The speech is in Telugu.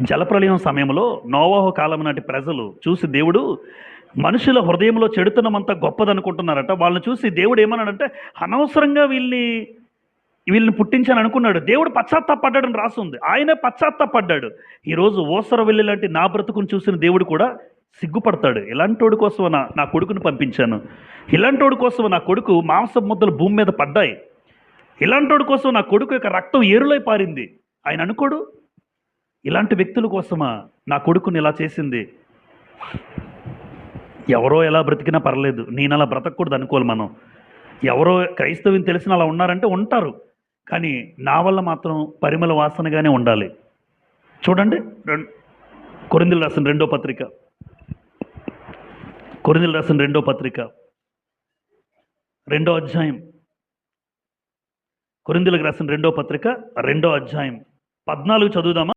జలప్రళయం సమయంలో నోవాహు కాలం నాటి ప్రజలు చూసి దేవుడు మనుషుల హృదయంలో చెడుతనమంతా గొప్పదనుకుంటున్నారట. వాళ్ళని చూసి దేవుడు ఏమన్నాడంటే, అనవసరంగా వీళ్ళని పుట్టించాను అనుకున్నాడు. దేవుడు పశ్చాత్తాపడ్డాడని రాసుంది. ఆయనే పశ్చాత్తాపడ్డాడు. ఈరోజు ఓసర వెళ్ళి లాంటి నా బ్రతుకుని చూసిన దేవుడు కూడా సిగ్గుపడతాడు. ఇలాంటోడి కోసం నా కొడుకుని పంపించాను, ఇలాంటోడి కోసం నా కొడుకు మాంసం ముద్దలు భూమి మీద పడ్డాయి, ఇలాంటోడి కోసం నా కొడుకు యొక్క రక్తం ఏరులై పారింది. ఆయన అనుకోడు, ఇలాంటి వ్యక్తుల కోసమా నా కొడుకుని ఇలా చేసింది. ఎవరో ఎలా బ్రతికినా పర్లేదు, నేను అలా బ్రతకూడదు అనుకోవాలి మనం. ఎవరో క్రైస్తవ్యం తెలిసిన అలా ఉన్నారంటే ఉంటారు, కానీ నా వల్ల మాత్రం పరిమళ వాసనగానే ఉండాలి. చూడండి, కొరింథీయులకు రాసిన రెండో పత్రిక, కొరింథీయులకు రాసిన రెండో పత్రిక 2వ అధ్యాయం, కొరింథీయులకు రాసిన రెండో పత్రిక 2వ అధ్యాయం 14 చదువుదామా?